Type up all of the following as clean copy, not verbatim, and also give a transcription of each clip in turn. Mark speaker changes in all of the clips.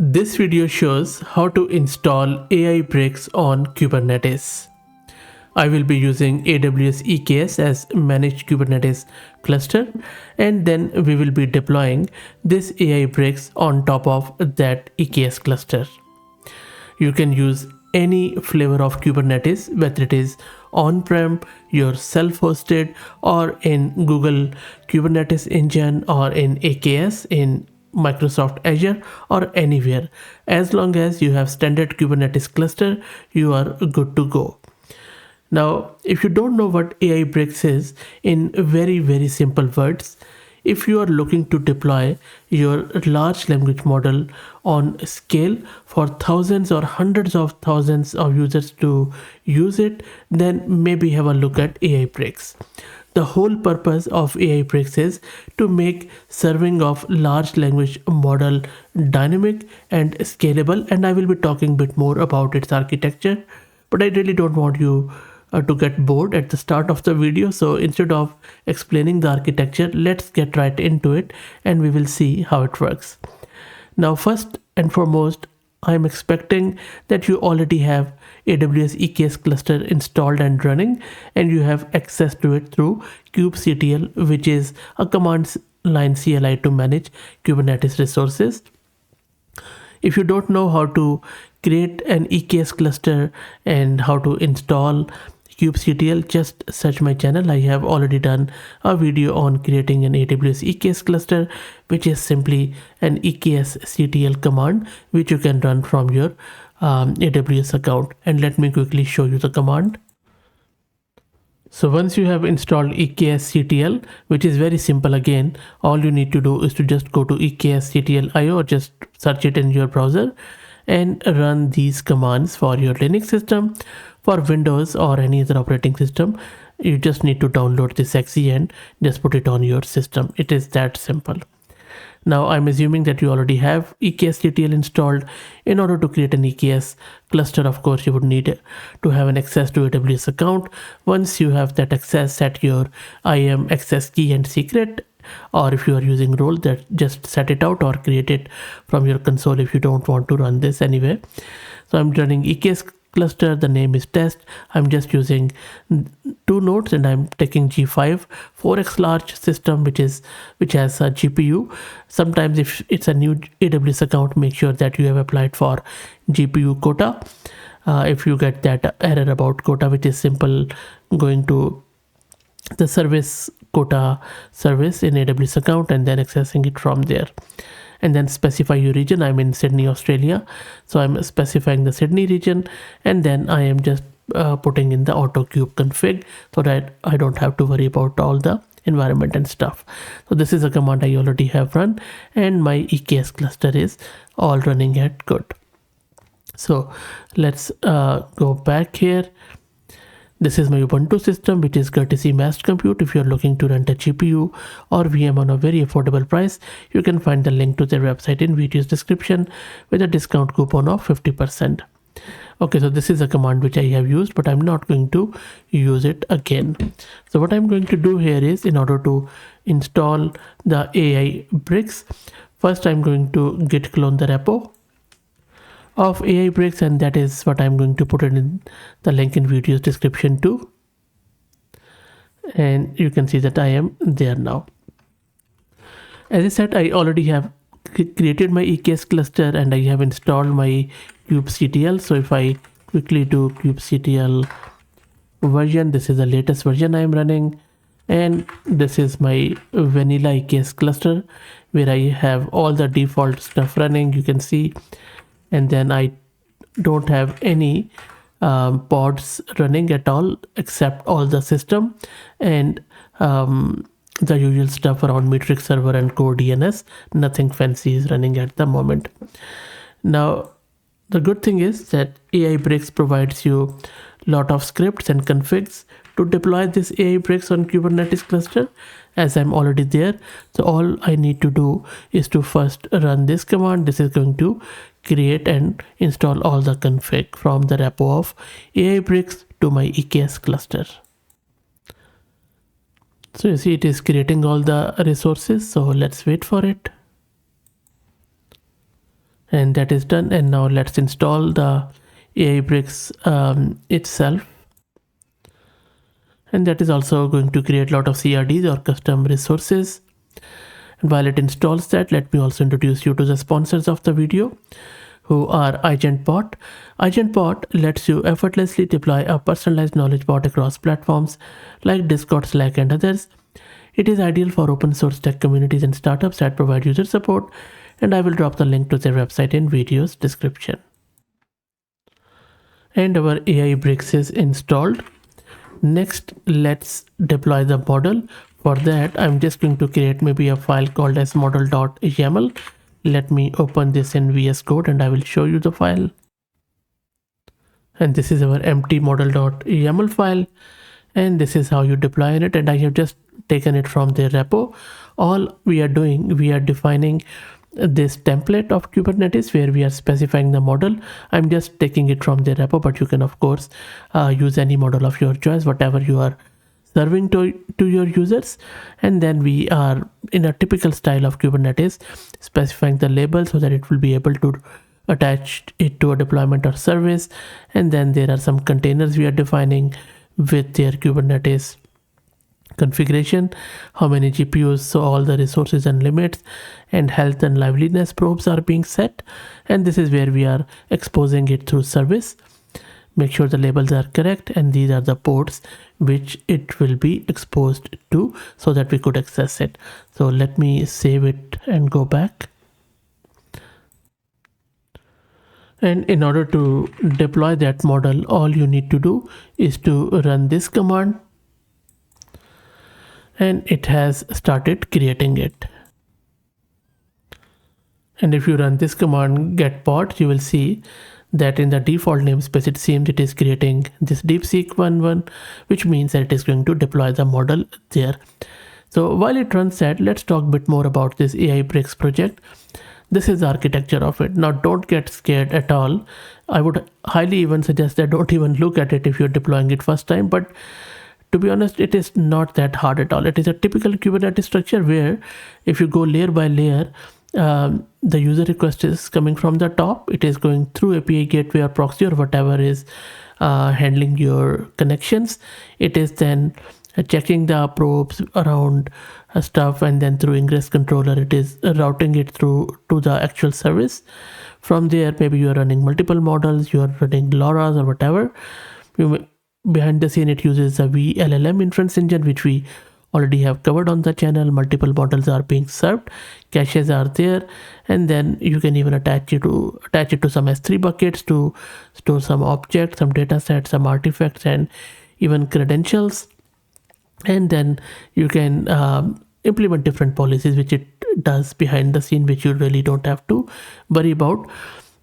Speaker 1: This video shows how to install AIBrix on Kubernetes. I will be using AWS EKS as managed Kubernetes cluster, and then we will be deploying this AIBrix on top of that EKS cluster. You can use any flavor of Kubernetes, whether it is on-prem, your self-hosted, or in Google Kubernetes engine, or in AKS in Microsoft Azure, or anywhere. As long as you have standard Kubernetes cluster, you are good to go. Now, if you don't know what AIBrix is, in very simple words, if you are looking to deploy your large language model on scale for thousands or hundreds of thousands of users to use it, then maybe have a look at AIBrix. The whole purpose of AIBrix is to make serving of large language model dynamic and scalable, and I will be talking a bit more about its architecture, but I really don't want you to get bored at the start of the video. So instead of explaining the architecture, let's get right into it and we will see how it works. Now, first and foremost, I'm expecting that you already have AWS EKS cluster installed and running, and you have access to it through kubectl, which is a command line CLI to manage Kubernetes resources. If you don't know how to create an EKS cluster and how to install kubectl, just search my channel. I have already done a video on creating an AWS EKS cluster, which is simply an EKS-ctl command which you can run from your AWS account. And let me quickly show you the command. So once you have installed EKS-ctl, which is very simple again, all you need to do is to just go to EKS-ctl.io or just search it in your browser and run these commands for your Linux system. For Windows or any other operating system, you just need to download this exe and just put it on your system. It is that simple. Now, I'm assuming that you already have EKS-ctl installed. In order to create an EKS cluster, of course, you would need to have an access to AWS account. Once you have that access, set your IAM access key and secret, or if you are using role, that just set it out or create it from your console if you don't want to run this anyway. So I'm running EKS cluster, the name is test. I'm just using 2 nodes and I'm taking G5 4x large system, which has a GPU. Sometimes if it's a new AWS account, make sure that you have applied for GPU quota. If you get that error about quota, which is simple, going to the service quota service in AWS account and then accessing it from there. And then specify your region. I'm in Sydney, Australia, so I'm specifying the Sydney region, and then I am just putting in the AutoKube config so that I don't have to worry about all the environment and stuff. So this is a command I already have run, and my EKS cluster is all running at good. So let's go back here. This is my Ubuntu system, which is courtesy massed compute. If you're looking to rent a GPU or VM on a very affordable price, you can find the link to their website in video's description with a discount coupon of 50%. Okay, so this is a command which I have used, but I'm not going to use it again. So what I'm going to do here is, in order to install the AIBrix, first I'm going to git clone the repo of AIBrix, and that is what I'm going to put it in the link in video's description too. And you can see that I am there now. As I said, I already have created my EKS cluster and I have installed my kubectl. So if I quickly do kubectl version, this is the latest version I am running, and this is my vanilla EKS cluster where I have all the default stuff running, you can see. And then I don't have any pods running at all except all the system and the usual stuff around metric server and core DNS. Nothing fancy is running at the moment. Now, the good thing is that AIBrix provides you a lot of scripts and configs to deploy this AIBrix on Kubernetes cluster, as I'm already there. So all I need to do is to first run this command. This is going to create and install all the config from the repo of AIBrix to my EKS cluster. So you see it is creating all the resources. So let's wait for it. And that is done. And now let's install the AIBrix itself. And that is also going to create a lot of CRDs or custom resources. And while it installs that, let me also introduce you to the sponsors of the video, who are AgentBot. AgentBot lets you effortlessly deploy a personalized knowledge bot across platforms like Discord, Slack, and others. It is ideal for open source tech communities and startups that provide user support, and I will drop the link to their website in video's description. And our AIBrix is installed. Next, let's deploy the model. For that, I'm just going to create maybe a file called as model.yaml. Let me open this in VS Code and I will show you the file. And this is our empty model.yaml file. And this is how you deploy it. And I have just taken it from their repo. All we are doing, we are defining this template of Kubernetes where we are specifying the model. I'm just taking it from their repo, but you can of course use any model of your choice, whatever you are serving to your users. And then we are in a typical style of Kubernetes specifying the label so that it will be able to attach it to a deployment or service. And then there are some containers we are defining with their Kubernetes configuration, how many GPUs, so all the resources and limits, and health and liveliness probes are being set. And this is where we are exposing it through service. Make sure the labels are correct, and these are the ports which it will be exposed to so that we could access it. So let me save it and go back. And in order to deploy that model, all you need to do is to run this command, and it has started creating it. And if you run this command get pod, you will see that in the default namespace it seems it is creating this DeepSeek 11, which means that it is going to deploy the model there. So while it runs that, let's talk a bit more about this AIBrix project. This is the architecture of it. Now don't get scared at all. I would highly even suggest that don't even look at it if you're deploying it first time, but to be honest, it is not that hard at all. It is a typical Kubernetes structure where if you go layer by layer, the user request is coming from the top. It is going through API gateway or proxy or whatever is handling your connections. It is then checking the probes around stuff, and then through ingress controller, it is routing it through to the actual service. From there, maybe you are running multiple models, you are running LoRa's or whatever. Behind the scene, it uses a LLM inference engine, which we already have covered on the channel. Multiple models are being served, caches are there, and then you can even attach it to some S3 buckets to store some objects, some data sets, some artifacts, and even credentials. And then you can implement different policies, which it does behind the scene, which you really don't have to worry about.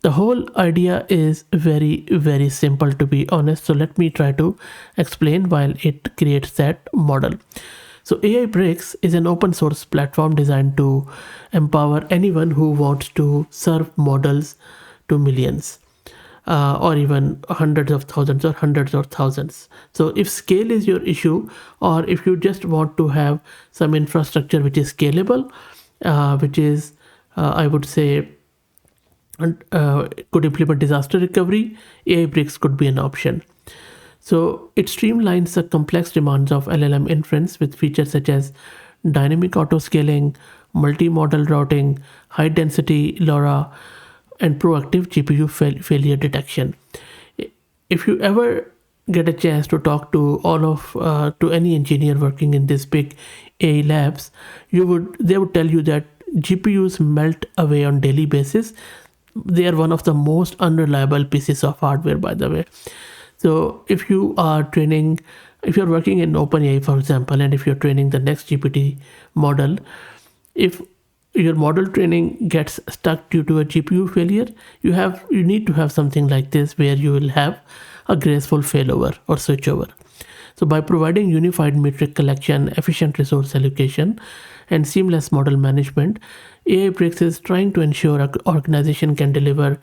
Speaker 1: The whole idea is very, very simple, to be honest. So let me try to explain while it creates that model. So AIBrix is an open source platform designed to empower anyone who wants to serve models to millions, or even hundreds of thousands or hundreds of thousands. So if scale is your issue, or if you just want to have some infrastructure which is scalable, which is, I would say, could implement disaster recovery, AIBrix could be an option. So it streamlines the complex demands of LLM inference with features such as dynamic auto-scaling, multi-model routing, high-density LoRa, and proactive GPU failure detection. If you ever get a chance to talk to to any engineer working in this big AI labs, they would tell you that GPUs melt away on daily basis. They are one of the most unreliable pieces of hardware, by the way. So if you are working in OpenAI, for example, and if you're training the next GPT model, if your model training gets stuck due to a GPU failure, you need to have something like this where you will have a graceful failover or switchover. So by providing unified metric collection, efficient resource allocation, and seamless model management, AIBrix is trying to ensure an organization can deliver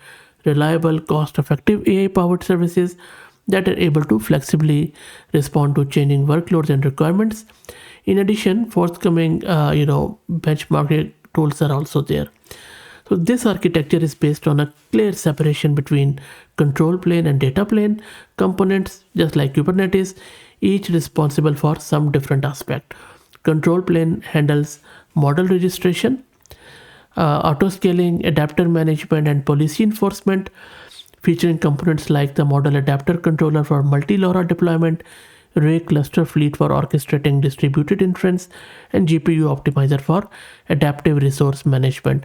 Speaker 1: reliable, cost-effective AI-powered services that are able to flexibly respond to changing workloads and requirements. In addition, forthcoming benchmarking tools are also there. So So this architecture is based on a clear separation between control plane and data plane components, just like Kubernetes, each responsible for some different aspect. Control plane handles model registration, auto scaling, adapter management, and policy enforcement, featuring components like the model adapter controller for multi-LoRa deployment, Ray cluster fleet for orchestrating distributed inference, and GPU optimizer for adaptive resource management.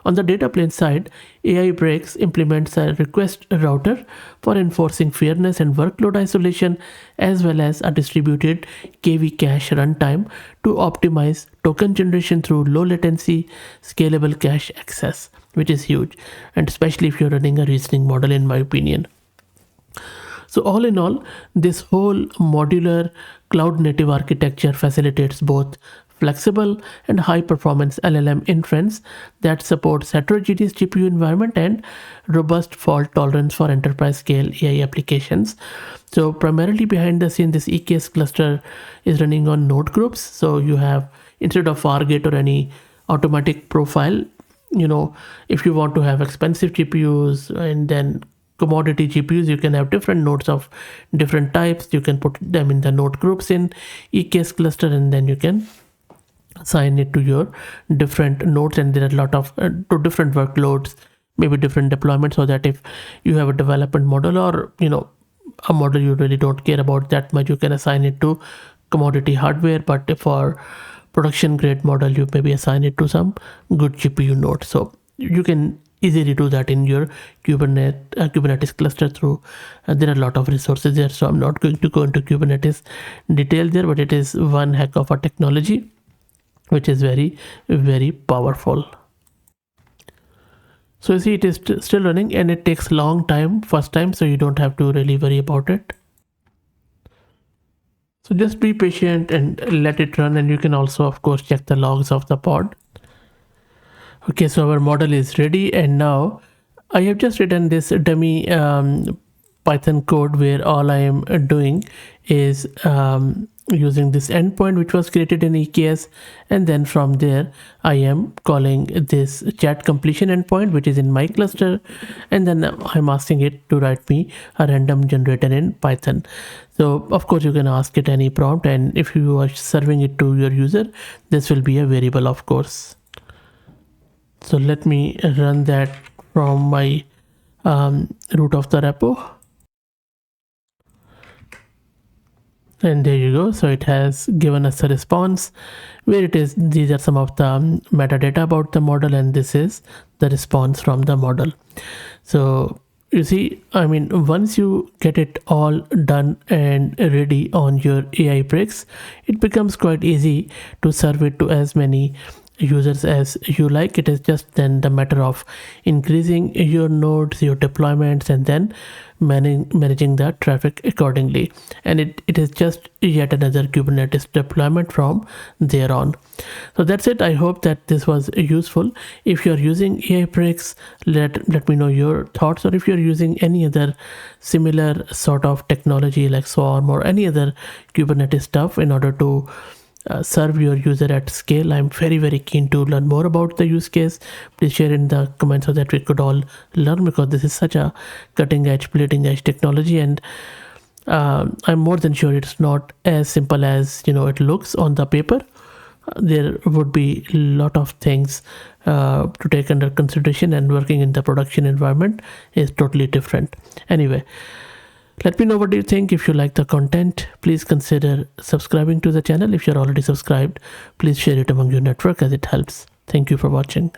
Speaker 1: On the data plane side, AIBrix implements a request router for enforcing fairness and workload isolation, as well as a distributed KV cache runtime to optimize token generation through low latency, scalable cache access, which is huge, and especially if you're running a reasoning model, in my opinion. So all in all, this whole modular cloud native architecture facilitates both flexible and high performance LLM inference that supports heterogeneous GPU environment and robust fault tolerance for enterprise scale AI applications. So primarily behind the scene, this EKS cluster is running on node groups. So you have, instead of Fargate or any automatic profile, if you want to have expensive GPUs and then commodity GPUs, you can have different nodes of different types. You can put them in the node groups in EKS cluster, and then you can assign it to your different nodes, and there are a lot of to different workloads, maybe different deployments, so that if you have a development model or a model you really don't care about that much, you can assign it to commodity hardware. But for production grade model, you maybe assign it to some good GPU node. So you can easily do that in your Kubernetes cluster through there are a lot of resources there, so I'm not going to go into Kubernetes detail there, but it is one heck of a technology which is very, very powerful. So you see, it is still running, and it takes long time first time, so you don't have to really worry about it. So just be patient and let it run, and you can also of course check the logs of the pod. Okay, so our model is ready, and now I have just written this dummy Python code where all I am doing is using this endpoint which was created in EKS, and then from there I am calling this chat completion endpoint which is in my cluster, and then I'm asking it to write me a random generator in Python. So of course you can ask it any prompt, and if you are serving it to your user, this will be a variable, of course. So let me run that from my root of the repo. And there you go. So it has given us a response where it is, these are some of the metadata about the model, and this is the response from the model. So you see, I mean, once you get it all done and ready on your AIBrix, it becomes quite easy to serve it to as many users as you like. It is just then the matter of increasing your nodes, your deployments, and then managing the traffic accordingly. And it is just yet another Kubernetes deployment from there on. So that's it. I hope that this was useful. If you're using AIBrix, let me know your thoughts, or if you're using any other similar sort of technology like Swarm or any other Kubernetes stuff in order to serve your user at scale. I'm very, very keen to learn more about the use case. Please share in the comments so that we could all learn, because this is such a cutting edge, bleeding edge technology, and I'm more than sure it's not as simple as it looks on the paper. There would be a lot of things to take under consideration, and working in the production environment is totally different. Anyway, let me know what do you think. If you like the content, please consider subscribing to the channel. If you're already subscribed, please share it among your network, as it helps. Thank you for watching.